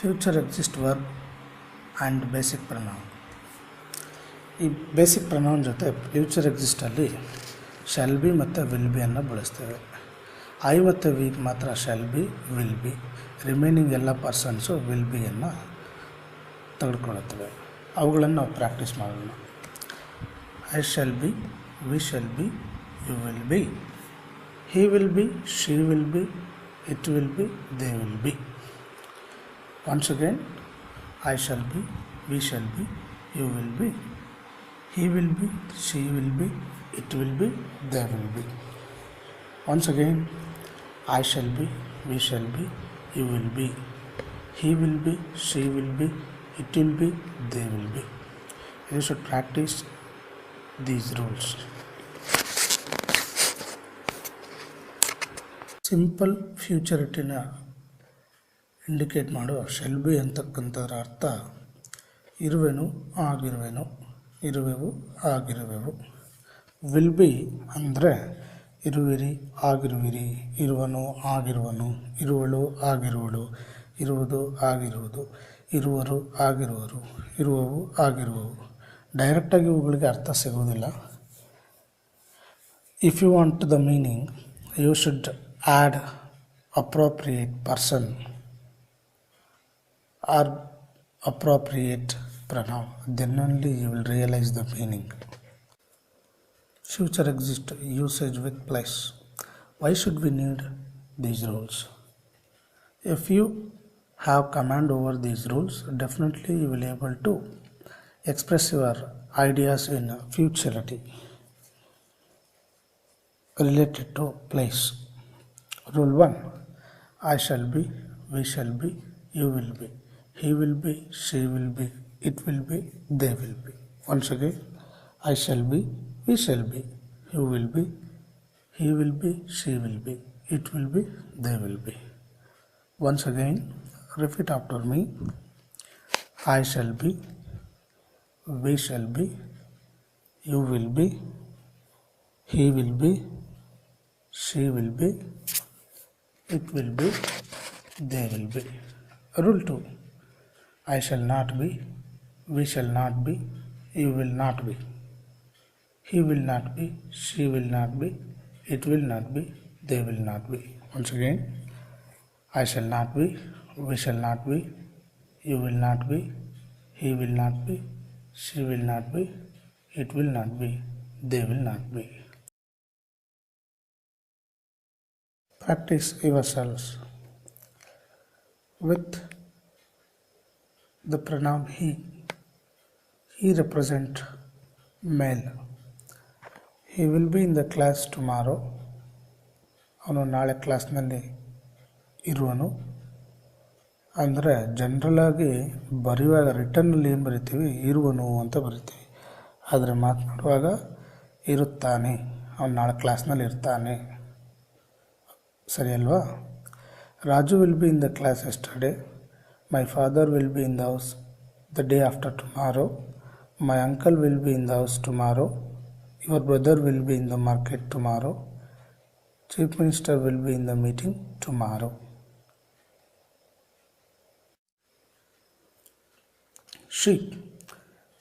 Future exist verb and basic pronoun. ಈ basic pronoun ಜೊತೆ future ಎಕ್ಸಿಸ್ಟಲ್ಲಿ ಶಾಲ್ ಬಿ ಮತ್ತು ವಿಲ್ ಬಿಯನ್ನು ಬಳಸ್ತೇವೆ. ಐ ಮತ್ತು ವಿ ಮಾತ್ರ shall be, will be, remaining ಎಲ್ಲ ಪರ್ಸನ್ಸು ವಿಲ್ ಬಿಯನ್ನು ತೆಗೆದುಕೊಳ್ಳುತ್ತವೆ. ಅವುಗಳನ್ನು ನಾವು ಪ್ರಾಕ್ಟೀಸ್ ಮಾಡೋಣ. I shall be, we shall be, you will be, he will be, she will be, it will be, they will be. Once again, I shall be, we shall be, you will be, he will be, she will be, it will be, they will be. Once again, I shall be, we shall be, you will be, he will be, she will be, it will be, they will be. You should practice these rules. Simple ಫ್ಯೂಚರಿಟಿನ indicate ಮಾಡುವ shall be ಅಂತಕ್ಕಂಥದ್ರ ಅರ್ಥ ಇರುವೆನು, ಆಗಿರುವೆನು, ಇರುವೆವು, ಆಗಿರುವೆವು. Will be ಅಂದರೆ ಇರುವಿರಿ, ಆಗಿರುವಿರಿ, ಇರುವನು, ಆಗಿರುವನು, ಇರುವಳು, ಆಗಿರುವಳು, ಇರುವುದು, ಆಗಿರುವುದು, ಇರುವರು, ಆಗಿರುವರು, ಇರುವವು, ಆಗಿರುವವು. ಡೈರೆಕ್ಟಾಗಿ ಇವುಗಳಿಗೆ ಅರ್ಥ ಸಿಗುವುದಿಲ್ಲ. If you want the meaning, you should add appropriate person or appropriate pronoun, then only you will realize the meaning. Future exist usage with place. Why should we need these rules? If you have command over these rules, definitely you will able to express your ideas in futurity related to place. Rule 1. I shall be, we shall be, you will be, he will be, she will be, it will be, they will be. Once again, I shall be, we shall be, you will be, he will be, she will be, it will be, they will be. Once again, repeat after me. I shall be, we shall be, you will be, he will be, she will be, it will be, they will be. Rule 2. I shall not be, we shall not be, you will not be, he will not be, she will not be, it will not be, they will not be. Once again, I shall not be, we shall not be, you will not be, he will not be, she will not be, it will not be, they will not be. Practice yourselves with the pronoun he. He represents male. He will be in the class tomorrow. ಅವನು ನಾಳೆ ಕ್ಲಾಸ್ನಲ್ಲಿ ಇರುವನು. ಅಂದರೆ ಜನರಲಾಗಿ ಬರೆಯುವಾಗ ರಿಟರ್ನಲ್ಲಿ ಏನು ಬರಿತೀವಿ, ಇರುವನು ಅಂತ ಬರಿತೀವಿ. ಆದರೆ ಮಾತನಾಡುವಾಗ ಇರುತ್ತಾನೆ, ಅವನು ನಾಳೆ ಕ್ಲಾಸ್ನಲ್ಲಿ ಇರ್ತಾನೆ. ಸರಿ ಅಲ್ವಾ? Raju will be in the class yesterday. My father will be in the house the day after tomorrow. My uncle will be in the house tomorrow. Your brother will be in the market tomorrow. Chief minister will be in the meeting tomorrow.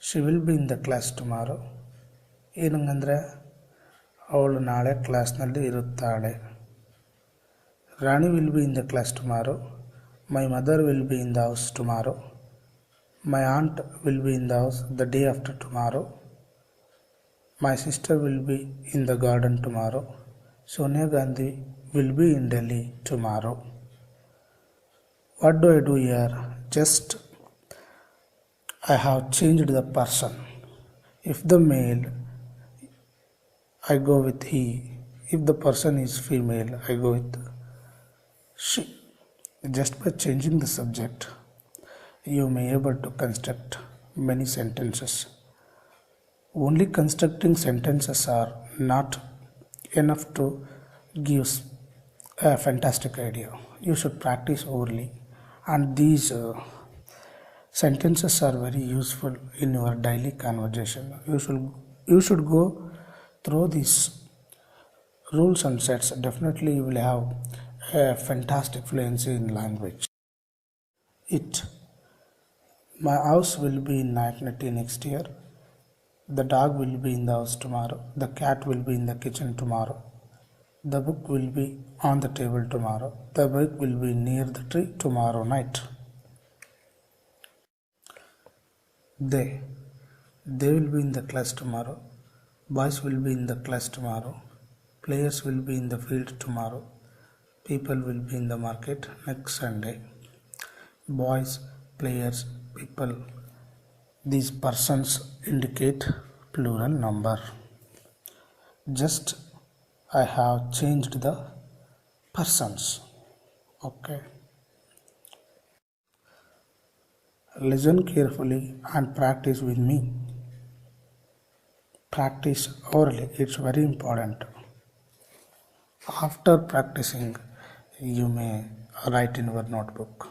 She will be in the class tomorrow. ಏನಂಗಂದರೆ ಅವಳು ನಾಳೆ ಕ್ಲಾಸ್ನಲ್ಲಿ ಇರುತ್ತಾಳೆ. Rani will be in the class tomorrow. My mother will be in the house tomorrow. My aunt will be in the house the day after tomorrow. My sister will be in the garden tomorrow. Sonia Gandhi will be in Delhi tomorrow. What do I do here? Just I have changed the person. If the male, I go with he. If the person is female, I go with she. Just by changing the subject, you may be able to construct many sentences. Only constructing sentences are not enough to give a fantastic idea. You should practice orally, and these sentences are very useful in your daily conversation. You should go through these rules and sets. Definitely you will have a fantastic fluency in language. It. My house will be in Nagpattinam next year. The dog will be in the house tomorrow. The cat will be in the kitchen tomorrow. The book will be on the table tomorrow. The bike will be near the tree tomorrow night. They. They will be in the class tomorrow. Boys will be in the class tomorrow. Players will be in the field tomorrow. People will be in the market next Sunday. Boys, players, people. These persons indicate plural number. Just I have changed the persons. Okay. Listen carefully and practice with me. Practice orally, it's very important. After practicing, you may write in your notebook.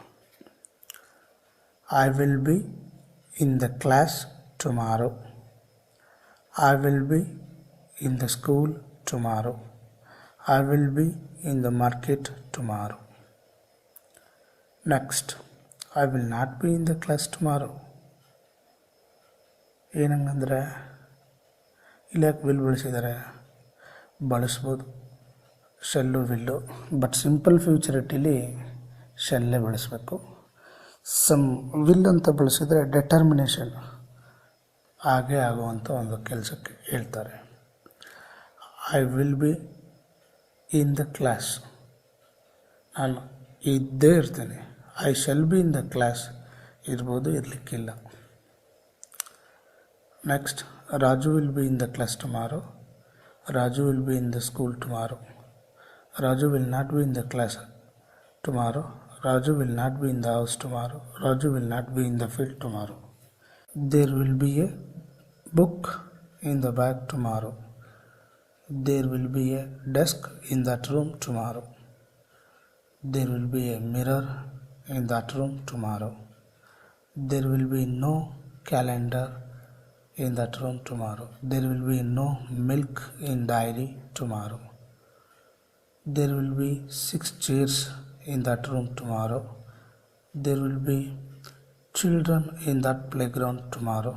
I will be in the class tomorrow. I will be in the school tomorrow. I will be in the market tomorrow. Next, I will not be in the class tomorrow. ಏನಂಗಂದ್ರೆ ಇಲ್ಲ will ಬಳಸಿದ್ದಾರೆ ಬಳಸ್ಬೋದು shall will but simple ಫ್ಯೂಚರಿಟಿಲಿ ಶೆಲ್ಲೇ ಬಳಸಬೇಕು. Some will ಅಂತ ಬಳಸಿದರೆ determination ಹಾಗೆ ಆಗುವಂಥ ಒಂದು ಕೆಲಸಕ್ಕೆ ಹೇಳ್ತಾರೆ. I will be in the class, ನಾನು ಇದ್ದೇ ಇರ್ತೇನೆ. I shall be in the class ಇರ್ಬೋದು, ಇರಲಿಕ್ಕಿಲ್ಲ. Next, Raju will be in the class tomorrow. Raju will be in the school tomorrow. Raju will not be in the class tomorrow. Raju will not be in the house tomorrow. Raju will not be in the field tomorrow. There will be a book in the bag tomorrow. There will be a desk in that room tomorrow. There will be a mirror in that room tomorrow. There will be no calendar in that room tomorrow. There will be no milk in dairy tomorrow. There will be 6 chairs in that room tomorrow. There will be children in that playground tomorrow.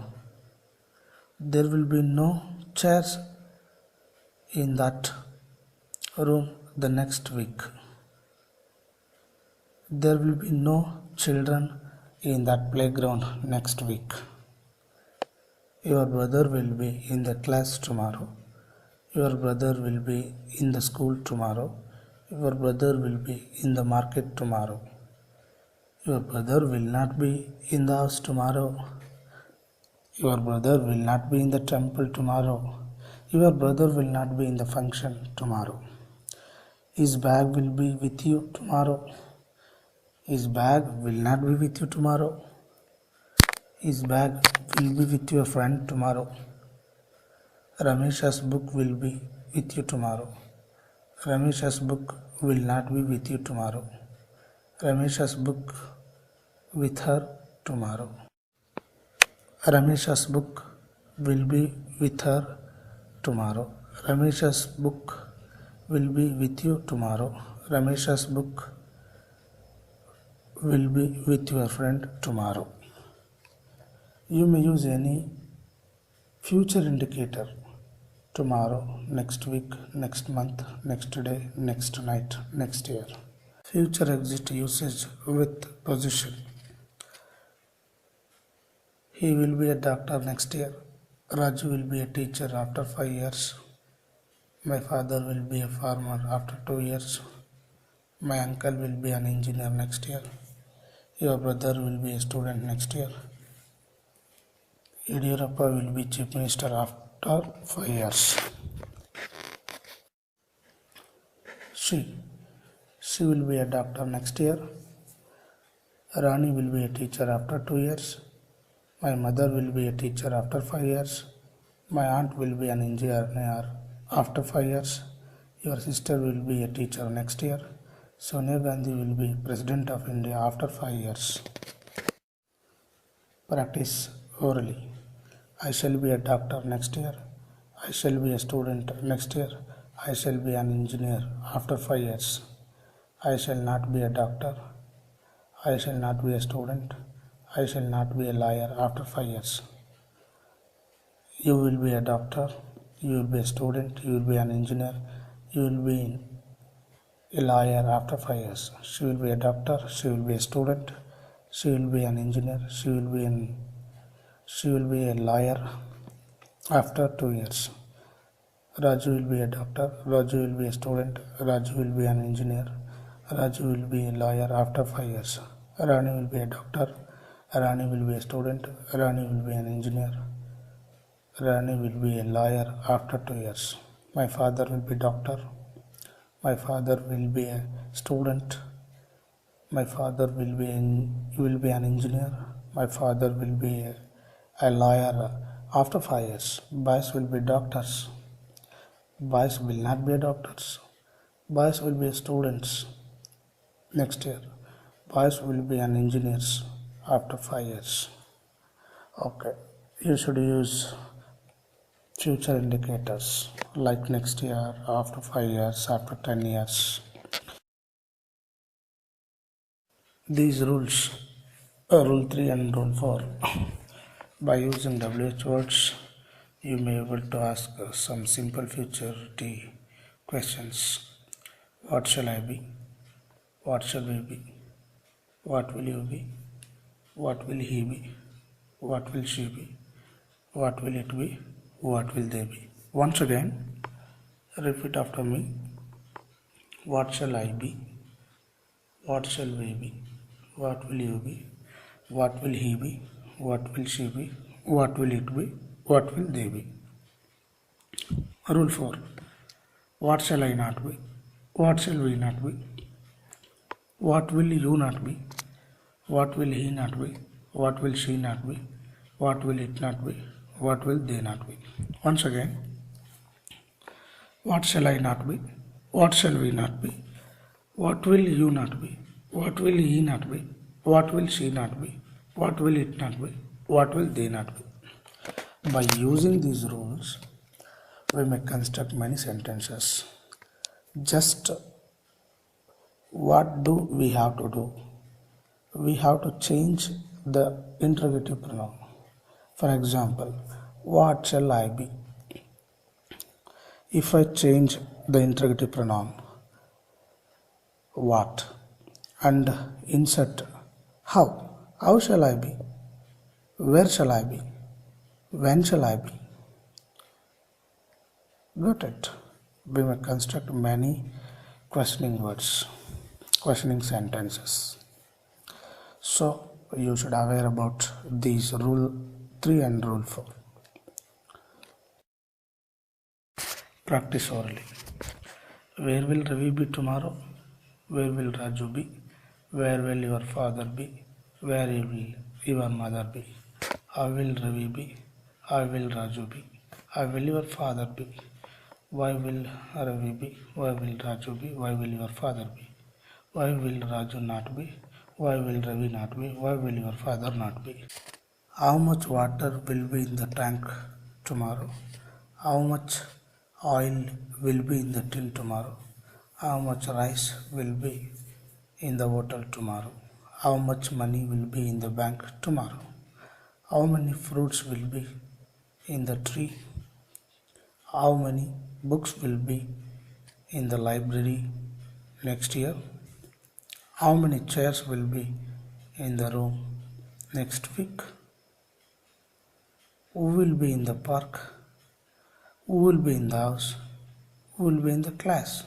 There will be no chairs in that room the next week. There will be no children in that playground next week. Your brother will be in the class tomorrow. Your brother will be in the school tomorrow. Your brother will be in the market tomorrow. Your brother will not be in the house tomorrow. Your brother will not be in the temple tomorrow. Your brother will not be in the function tomorrow. His bag will be with you tomorrow. His bag will not be with you tomorrow. His bag will be with your friend tomorrow. Ramesh's book will be with you tomorrow. Ramesh's book will not be with you tomorrow. Ramesh's book with her tomorrow. Ramesh's book will be with her tomorrow. Ramesh's book will be with you tomorrow. Ramesh's book will be with your friend tomorrow. You may use any future indicator. Tomorrow, next week, next month, next day, next night, next year. Future exit usage with position. He will be a doctor next year. Raju will be a teacher after 5 years. My father will be a farmer after 2 years. My uncle will be an engineer next year. Your brother will be a student next year. Yediyurappa will be chief minister after 5 years. She will be a doctor next year. Rani will be a teacher after 2 years. My mother will be a teacher after 5 years. My aunt will be an engineer after 5 years. Your sister will be a teacher next year. Sonia Gandhi will be President of India after 5 years. Practice orally. I shall be a doctor next year. I shall be a student next year. I shall be an engineer after 5 years. I shall not be a doctor. I shall not be a student. I shall not be a lawyer after 5 years. You will be a doctor. You will be a student. You will be an engineer. You will be a lawyer after 5 years. She will be a doctor. She will be a student. She will be an engineer. She will be a lawyer after 2 years. Raju will be a doctor. Raju will be a student. Raju will be an engineer. Raju will be a lawyer after 5 years. Rani will be a doctor. Rani will be a student. Rani will be an engineer. Rani will be a lawyer after 2 years. My father will be doctor. My father will be a student. My father will be an engineer. My father will be a lawyer after 5 years. Boys will be doctors. Boys will not be doctors. Boys will be students next year. Boys will be an engineers after 5 years. Okay, you should use future indicators like next year, after 5 years, after 10 years. These rules, rule 3 and rule 4, by using WH words, you may be able to ask some simple futurity questions. What shall I be? What shall we be? What will you be? What will he be? What will she be? What will it be? What will they be? Once again, repeat after me. What shall I be? What shall we be? What will you be? What will he be? What will she be? What will it be? What will they be? Rule 4. What shall I not be? What shall we not be? What will you not be? What will he not be? What will she not be? What will it not be? What will they not be? Once again. What shall I not be? What shall we not be? What will you not be? What will he not be? What will she not be? What will it not be? What will they not be? By using these rules, we may construct many sentences. Just what do we have to do? We have to change the interrogative pronoun. For example, what shall I be? If I change the interrogative pronoun, what, and insert how shall I be? Where shall I be? When shall I be? Got it? We may construct many questioning words, questioning sentences. So you should aware about these rule 3 and rule 4. Practice orally. Where will Ravi be tomorrow? Where will Raju be? Where will your father be? Where will your mother be? How will Ravi be? How will Raju be? How will your father be? Why will Ravi be? Why will Raju be? Why will your father be? Why will Raju not be? Why will Ravi not be? Why will your father not be? How much water will be in the tank tomorrow? How much oil will be in the tin tomorrow? How much rice will be in the hotel tomorrow? How much money will be in the bank tomorrow? How many fruits will be in the tree? How many books will be in the library next year? How many chairs will be in the room next week? Who will be in the park? Who will be in the house? Who will be in the class?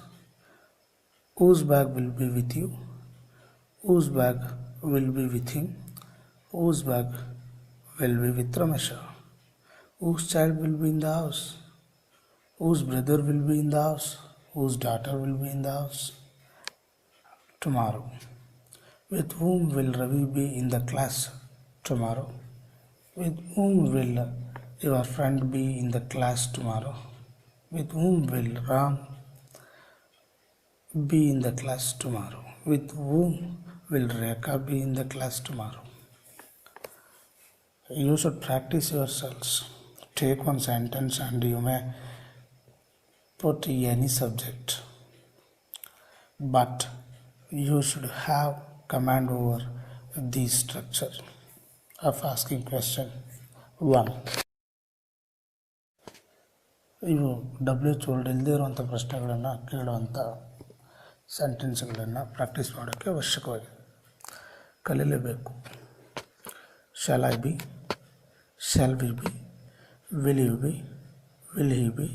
Whose bag will be with you? Whose bag will be with him? Whose bag will be with Ramesha? Whose child will be in the house? Whose brother will be in the house? Whose daughter will be in the house? Tomorrow. With whom will Ravi be in the class tomorrow? With whom will your friend be in the class tomorrow? With whom will Ram be in the class tomorrow? With whom will Rekha be in the class tomorrow? You should practice yourselves. Take one sentence and you may put any subject. But you should have command over the structure of asking question 1. ಇವು WH word ಇಲ್ಲದೇ ಇರುವಂಥ ಪ್ರಶ್ನೆಗಳನ್ನು ಕೇಳುವಂಥ ಸೆಂಟೆನ್ಸ್ಗಳನ್ನು practice ಮಾಡೋಕ್ಕೆ ಅವಶ್ಯಕವಾಗಿದೆ, ಕಲೀಲೇಬೇಕು. Shall I be, shall we be, will you be, will he be,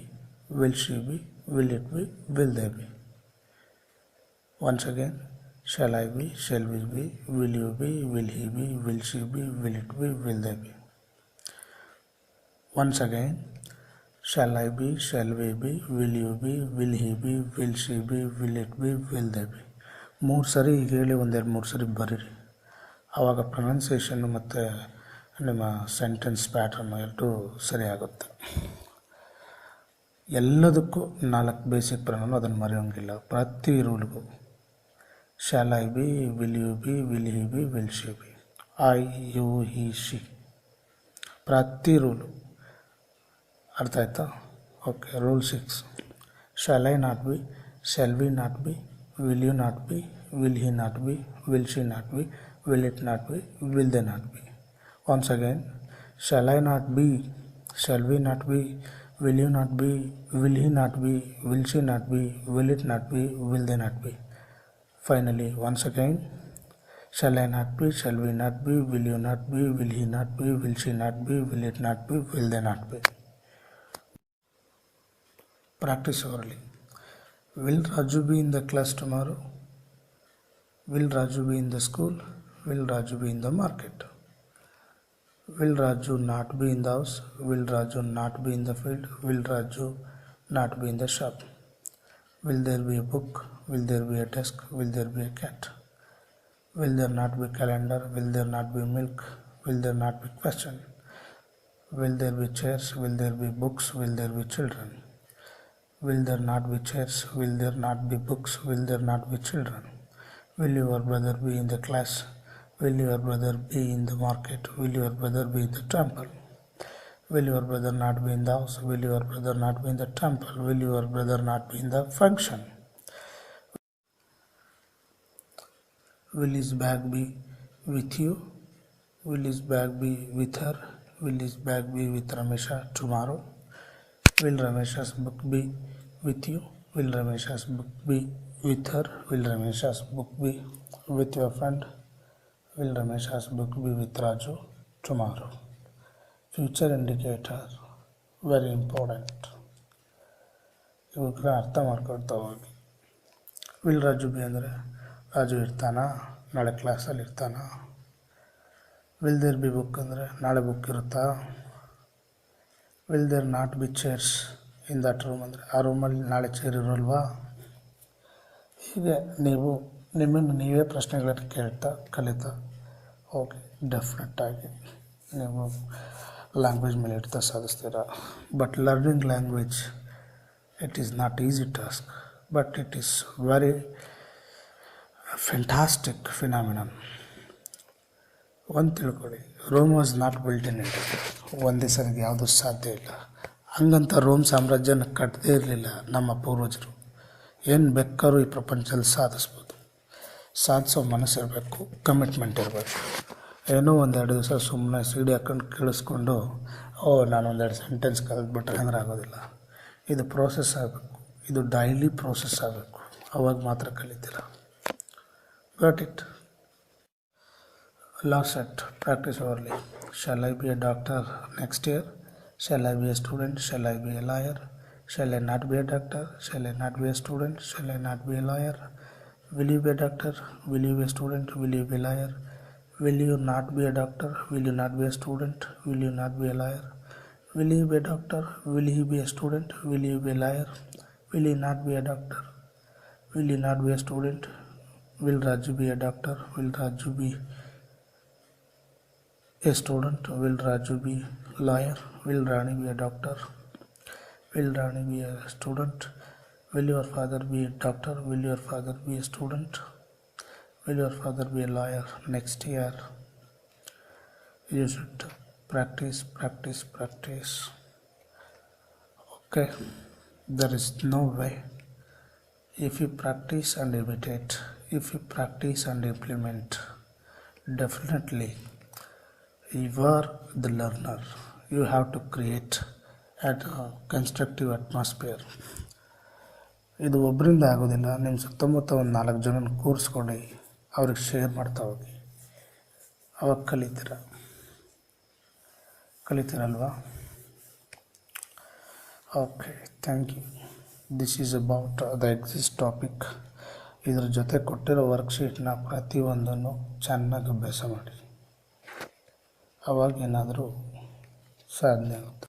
will she be, will it be, will they be. Once again, shall I be, shall we be, will you be, will he be, will she be, will it be, will they be. Once again, shall I be, shall we be, will you be, will he be, will she be, will it be, will they be. 3 ಸರಿ ಹೇಳಿ 1-2-3 ಸರಿ ಬರೀರಿ. ಆವಾಗ ಪ್ರೊನೌನ್ಸಿಯೇಷನ್ನು ಮತ್ತು ನಿಮ್ಮ sentence pattern ಎರಡೂ ಸರಿಯಾಗುತ್ತೆ. ಎಲ್ಲದಕ್ಕೂ 4 basic pronoun, ಅದನ್ನು ಮರೆಯೋಂಗಿಲ್ಲ. ಪ್ರತಿ ರೂಲ್ಗೂ shall I be, will you be, will he be, will she be, I, you, he, she, ಪ್ರತಿ ರೂಲು ಅರ್ಥ ಆಯ್ತಾ? Okay. Rule 6, shall I not be, shall we not be, will you not be, will he not be, will she not be, will it not be, will they not be. Once again, shall I not be, shall we not be, will you not be, will he not be, will she not be, will it not be, will they not be. Finally, once again, shall I not be, shall we not be, will you not be, will he not be, will she not be, will it not be, will they not be. Practice orally. Will Raju be in the class tomorrow? Will Raju be in the school? Will Raju be in the market? Will Raju not be in the house? Will Raju not be in the field? Will Raju not be in the shop? Will there be a book? Will there be a desk? Will there be a cat? Will there not be calendar? Will there not be milk? Will there not be question? Will there be chairs? Will there be books? Will there be children? Will there not be chairs? Will there not be books? Will there not be children? Will your brother be in the class? Will your brother be in the market? Will your brother be in the temple? Will your brother not be in the house? Will your brother not be in the temple? Will your brother not be in the function? Will his bag be with you? Will his bag be with her? Will his bag be with Ramesha tomorrow? Will Ramesha's book be with you? Will Ramesha's book be with her? Will Ramesha's book be with your friend? Will Ramesha's book be with Raju tomorrow? Future indicator, very important. ಇವಕ್ಕೆ ಅರ್ಥ ಮಾಡ್ಕೊಳ್ತಾ ಹೋಗಿ. Will Raju B ಅಂದರೆ ರಾಜು ಇರ್ತಾನ, ನಾಳೆ ಕ್ಲಾಸಲ್ಲಿ ಇರ್ತಾನ. Will there be book ಅಂದರೆ ನಾಳೆ ಬುಕ್ ಇರುತ್ತಾ. Will there not be chairs in that room ಅಂದರೆ ಆ ರೂಮಲ್ಲಿ ನಾಳೆ ಚೇರ್ ಇರೋಲ್ವಾ. ಹೀಗೆ ನೀವು ನಿಮ್ಮನ್ನು ನೀವೇ ಪ್ರಶ್ನೆಗಳನ್ನು ಕೇಳ್ತಾ ಕಲಿತಾ ಹೋಗಿ. ಡೆಫಿನೆಟ್ಟಾಗಿ ನೀವು ಲ್ಯಾಂಗ್ವೇಜ್ ಮೇಲೆ ಇಡ್ತಾ ಸಾಧಿಸ್ತೀರಾ. But learning language, it is not easy task, but it is very fantastic phenomenon. ಒಂದು ತಿಳ್ಕೊಳ್ಳಿ, Rome was not built in India. ಒಂದೇ ಸರಿಗೆ ಯಾವುದೂ ಸಾಧ್ಯ ಇಲ್ಲ. ಹಂಗಂತ ರೋಮ್ ಸಾಮ್ರಾಜ್ಯನ ಕಟ್ಟದೇ ಇರಲಿಲ್ಲ ನಮ್ಮ ಪೂರ್ವಜರು. ಏನು ಬೇಕಾದ್ರೂ ಈ ಪ್ರಪಂಚದಲ್ಲಿ ಸಾಧಿಸ್ಬೋದು. ಸಾಧಿಸೋ ಮನಸ್ಸಿರಬೇಕು, ಕಮಿಟ್ಮೆಂಟ್ ಇರಬೇಕು. ಏನೋ 1-2 ದಿವಸ ಸುಮ್ಮನೆ CD ಹಾಕೊಂಡು ಕೇಳಿಸ್ಕೊಂಡು ನಾನು 1-2 ಸೆಂಟೆನ್ಸ್ ಕಲಿತ್ಬಿಟ್ರೆ ಅಂದ್ರೆ ಆಗೋದಿಲ್ಲ. ಇದು ಪ್ರೋಸೆಸ್ ಆಗಬೇಕು, ಇದು ಡೈಲಿ ಪ್ರೋಸೆಸ್ ಆಗಬೇಕು. ಅವಾಗ ಮಾತ್ರ ಕಲಿತೀರ. Got it? Last set practice orally. Shall I be a doctor next year? Shall I be a student? Shall I be a lawyer? Shall I not be a doctor? Shall I not be a student? Shall I not be a lawyer? Will you be a doctor? Will you be a student? Will you be a lawyer? Will you not be a doctor? Will you not be a student? Will you not be a liar? Will he be a doctor? Will he be a student? Will you be a liar? Will he not be a doctor? Will you not be a student? Will Raju be a doctor? Will Raju be a student? Will Raju be a lawyer? Will Rani be a doctor? Will Rani be a student? Will your father be a doctor? Will your father be a student? Will your father be a lawyer next year? You should practice. Okay, there is no way. If you practice and imitate, if you practice and implement, Definitely, you are the learner. You have to create a constructive atmosphere. ಇದು ಒಬ್ಬರಿಂದ ಆಗೋದಿಲ್ಲ. ನಿಮ್ಮ ಸುತ್ತಮುತ್ತ ಒಂದು 4 ಜನನ ಕೂರಿಸ್ಕೊಂಡು ಅವ್ರಿಗೆ share ಮಾಡ್ತಾ ಹೋಗಿ, ಅವಾಗ ಕಲಿತೀರಲ್ವಾ? Okay, thank you. This is about the exist topic. ಇದ್ರ ಜೊತೆ ಕೊಟ್ಟಿರೋ ವರ್ಕ್ಶೀಟ್ನ ಪ್ರತಿಯೊಂದನ್ನು ಚೆನ್ನಾಗಿ ಅಭ್ಯಾಸ ಮಾಡಿ, ಅವಾಗೇನಾದರೂ ಸಾಧನೆ ಆಗುತ್ತೆ.